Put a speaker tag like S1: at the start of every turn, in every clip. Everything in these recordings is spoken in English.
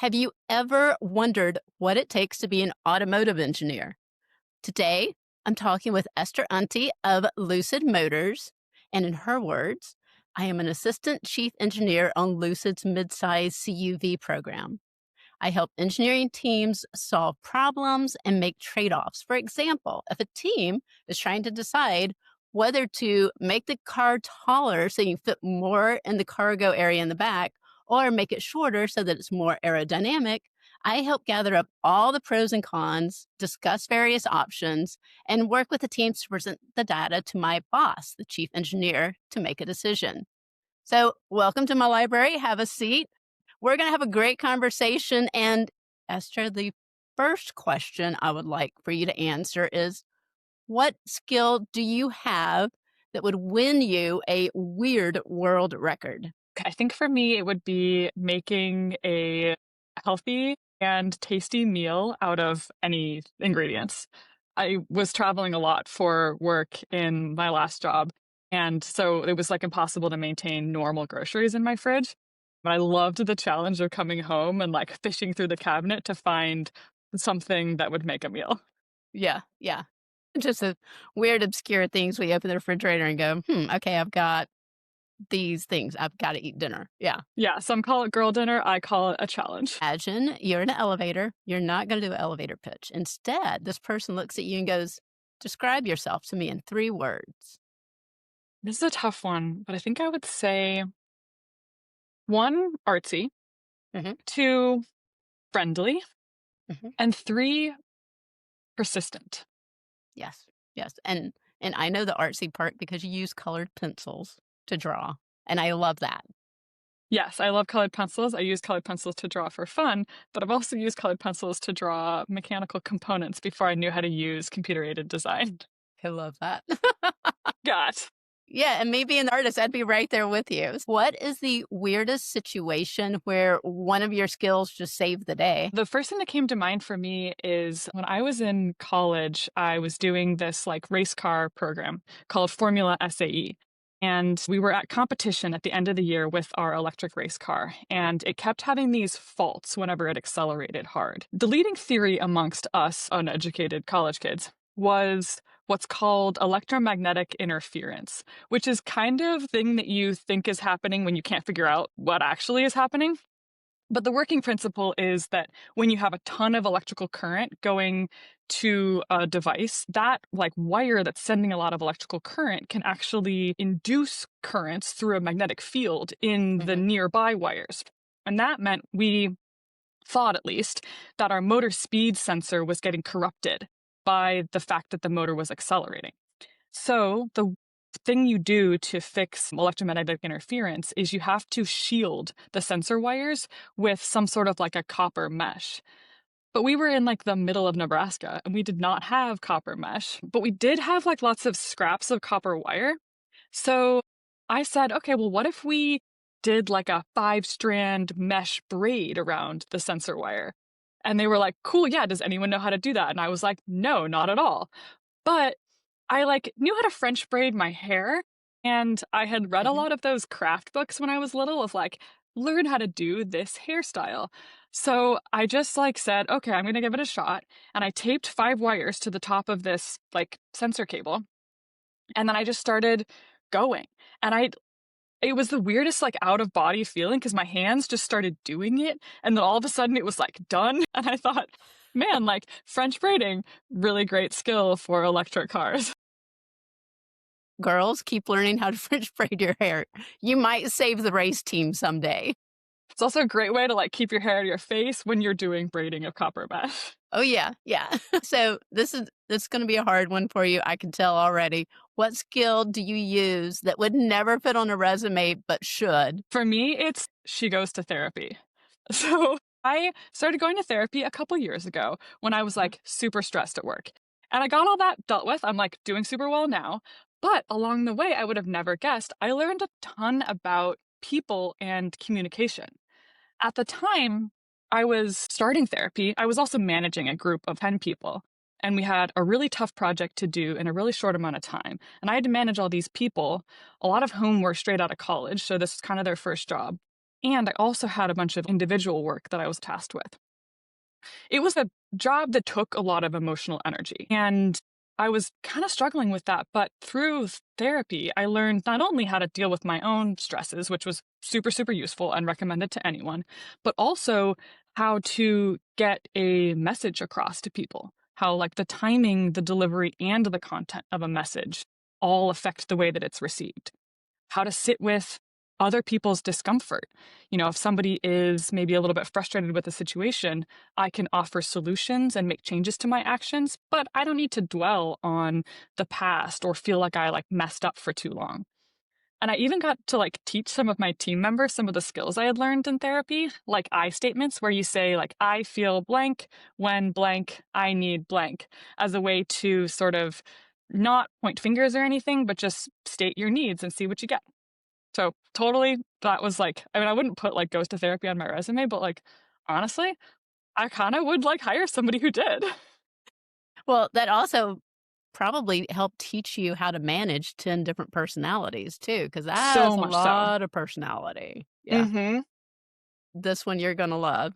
S1: Have you ever wondered what it takes to be an automotive engineer? Today, I'm talking with Esther Unti of Lucid Motors, and in her words, I am an assistant chief engineer on Lucid's midsize CUV program. I help engineering teams solve problems and make trade offs. For example, if a team is trying to decide whether to make the car taller so you fit more in the cargo area in the back or make it shorter so that it's more aerodynamic, I help gather up all the pros and cons, discuss various options, and work with the teams to present the data to my boss, the chief engineer, to make a decision. So, welcome to my library. Have a seat. We're going to have a great conversation. And Esther, the first question I would like for you to answer is, what skill do you have that would win you a weird world record?
S2: I think for me, it would be making a healthy and tasty meal out of any ingredients. I was traveling a lot for work in my last job, and so it was like impossible to maintain normal groceries in my fridge. But I loved the challenge of coming home and like fishing through the cabinet to find something that would make a meal.
S1: Yeah, yeah. Just the weird, obscure things we open the refrigerator and go, okay, I've got these things. I've got to eat dinner. Yeah.
S2: Yeah, some call it girl dinner, I call it a challenge.
S1: Imagine you're in an elevator. You're not going to do an elevator pitch. Instead, this person looks at you and goes, describe yourself to me in 3 words.
S2: This is a tough one, but I think I would say one, artsy,
S1: Hmm.
S2: two, friendly,
S1: Hmm.
S2: and three, persistent.
S1: Yes. Yes. And I know the artsy part because you use colored pencils to draw. And I love that.
S2: Yes, I love colored pencils. I use colored pencils to draw for fun, but I've also used colored pencils to draw mechanical components before I knew how to use computer-aided design.
S1: I love that.
S2: God.
S1: Yeah, and me being an artist, I'd be right there with you. What is the weirdest situation where one of your skills just saved the day?
S2: The first thing that came to mind for me is when I was in college, I was doing this like race car program called Formula SAE. And we were at competition at the end of the year with our electric race car, and it kept having these faults whenever it accelerated hard. The leading theory amongst us uneducated college kids was what's called electromagnetic interference, which is kind of thing that you think is happening when you can't figure out what actually is happening. But the working principle is that when you have a ton of electrical current going to a device, that like wire that's sending a lot of electrical current can actually induce currents through a magnetic field in the
S1: Hmm.
S2: nearby wires. And that meant we thought, at least, that our motor speed sensor was getting corrupted by the fact that the motor was accelerating. So the thing you do to fix electromagnetic interference is you have to shield the sensor wires with some sort of like a copper mesh. But we were in like the middle of Nebraska and we did not have copper mesh, but we did have like lots of scraps of copper wire. So I said, okay, well, what if we did like a 5-strand mesh braid around the sensor wire? And they were like, cool, yeah, does anyone know how to do that? And I was like, no, not at all. But I like knew how to French braid my hair, and I had read a
S1: Hmm.
S2: lot of those craft books when I was little of like learn how to do this hairstyle. So I just like said, okay, I'm going to give it a shot, and I taped 5 wires to the top of this like sensor cable, and then I just started going. And it was the weirdest like out of body feeling because my hands just started doing it, and then all of a sudden it was like done, and I thought, man, like French braiding, really great skill for electric cars.
S1: Girls, keep learning how to French braid your hair. You might save the race team someday.
S2: It's also a great way to like keep your hair out of your face when you're doing braiding of copper mesh.
S1: Oh yeah, yeah. So this is going to be a hard one for you. I can tell already. What skill do you use that would never fit on a resume but should?
S2: For me, it's she goes to therapy. So I started going to therapy a couple years ago when I was like super stressed at work. And I got all that dealt with. I'm like doing super well now. But along the way, I would have never guessed, I learned a ton about people and communication. At the time I was starting therapy, I was also managing a group of 10 people. And we had a really tough project to do in a really short amount of time. And I had to manage all these people, a lot of whom were straight out of college. So this was kind of their first job. And I also had a bunch of individual work that I was tasked with. It was a job that took a lot of emotional energy. And I was kind of struggling with that. But through therapy, I learned not only how to deal with my own stresses, which was super, super useful and recommended to anyone, but also how to get a message across to people. How, like, the timing, the delivery, and the content of a message all affect the way that it's received. How to sit with other people's discomfort. If somebody is maybe a little bit frustrated with the situation, I can offer solutions and make changes to my actions, but I don't need to dwell on the past or feel like I messed up for too long. And I even got to teach some of my team members some of the skills I had learned in therapy, like I statements where you say I feel blank when blank, I need blank, as a way to sort of not point fingers or anything, but just state your needs and see what you get. So totally, that was I mean, I wouldn't put goes to therapy on my resume, but honestly, I kind of would hire somebody who did.
S1: Well, that also probably helped teach you how to manage 10 different personalities too, because that is
S2: So
S1: a
S2: much so.
S1: lot of personality. Yeah.
S2: Mm-hmm.
S1: This one you're gonna love.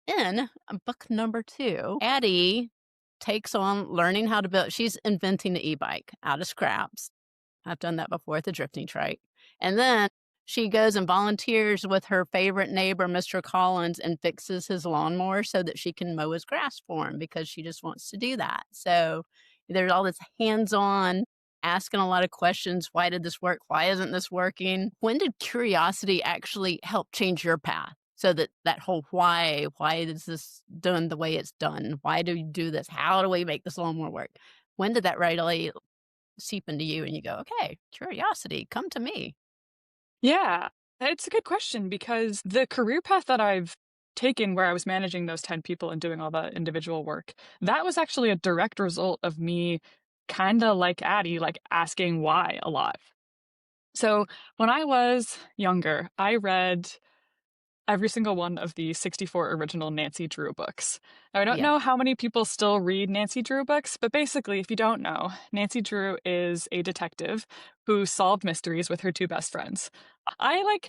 S1: In book number 2, Addie takes on learning how to build she's inventing the e-bike out of scraps. I've done that before at the drifting trike. And then she goes and volunteers with her favorite neighbor, Mr. Collins, and fixes his lawnmower so that she can mow his grass for him because she just wants to do that. So there's all this hands-on, asking a lot of questions. Why did this work? Why isn't this working? When did curiosity actually help change your path? So that whole why is this done the way it's done? Why do you do this? How do we make this lawnmower work? When did that really seep into you and you go, "Okay, curiosity, come to me."
S2: Yeah, it's a good question because the career path that I've taken where I was managing those 10 people and doing all the individual work, that was actually a direct result of me kind of like Addie, asking why a lot. So when I was younger, I read every single one of the 64 original Nancy Drew books. Now, I don't
S1: Yeah.
S2: know how many people still read Nancy Drew books, but basically, if you don't know, Nancy Drew is a detective who solved mysteries with her two best friends. I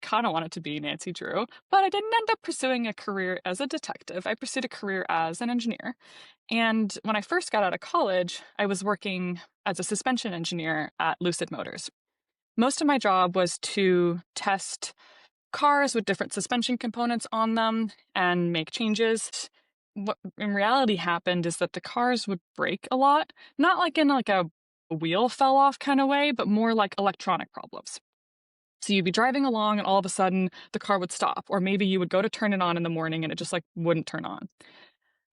S2: kind of wanted to be Nancy Drew, but I didn't end up pursuing a career as a detective. I pursued a career as an engineer. And when I first got out of college, I was working as a suspension engineer at Lucid Motors. Most of my job was to test cars with different suspension components on them and make changes. What in reality happened is that the cars would break a lot, not in a wheel fell off kind of way, but more like electronic problems. So you'd be driving along and all of a sudden the car would stop, or maybe you would go to turn it on in the morning and it just wouldn't turn on.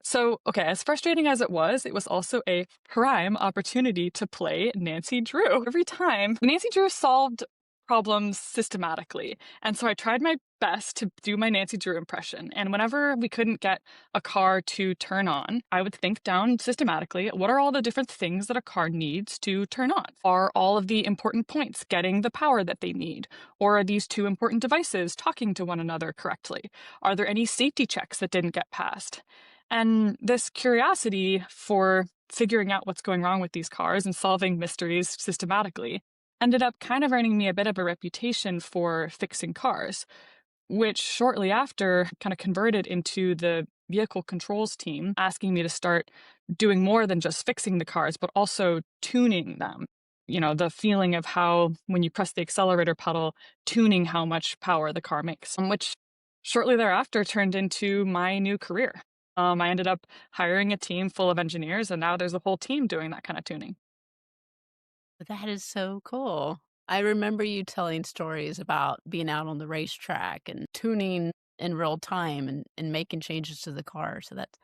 S2: So, okay, as frustrating as it was also a prime opportunity to play Nancy Drew. Every time, Nancy Drew solved problems systematically. And so I tried my best to do my Nancy Drew impression. And whenever we couldn't get a car to turn on, I would think down systematically, what are all the different things that a car needs to turn on? Are all of the important points getting the power that they need? Or are these two important devices talking to one another correctly? Are there any safety checks that didn't get passed? And this curiosity for figuring out what's going wrong with these cars and solving mysteries systematically ended up kind of earning me a bit of a reputation for fixing cars, which shortly after kind of converted into the vehicle controls team, asking me to start doing more than just fixing the cars, but also tuning them. The feeling of how, when you press the accelerator pedal, tuning how much power the car makes, which shortly thereafter turned into my new career. I ended up hiring a team full of engineers, and now there's a whole team doing that kind of tuning.
S1: That is so cool. I remember you telling stories about being out on the racetrack and tuning in real time and making changes to the car, so that's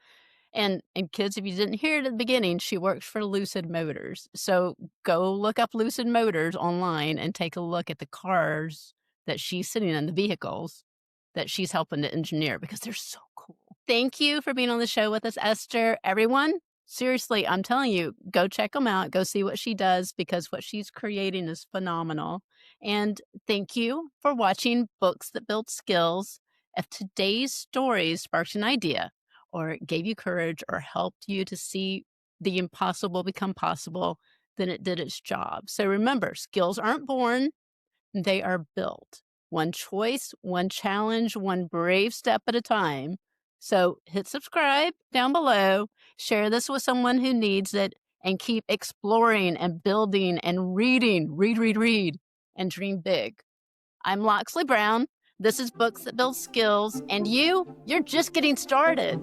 S1: and kids, if you didn't hear it at the beginning, she works for Lucid Motors. So go look up Lucid Motors online and take a look at the cars that she's sitting in, the vehicles that she's helping to engineer because they're so cool. Thank you for being on the show with us, Esther. Everyone, seriously, I'm telling you, go check them out. Go see what she does because what she's creating is phenomenal. And thank you for watching Books That Build Skills. If today's story sparked an idea, or it gave you courage or helped you to see the impossible become possible, then it did its job. So remember, skills aren't born, they are built. one choice, one challenge, one brave step at a time. So hit subscribe down below, share this with someone who needs it, and keep exploring and building and reading. Read, and dream big. I'm Loxley Brown. This is Books That Build Skills, and you're just getting started.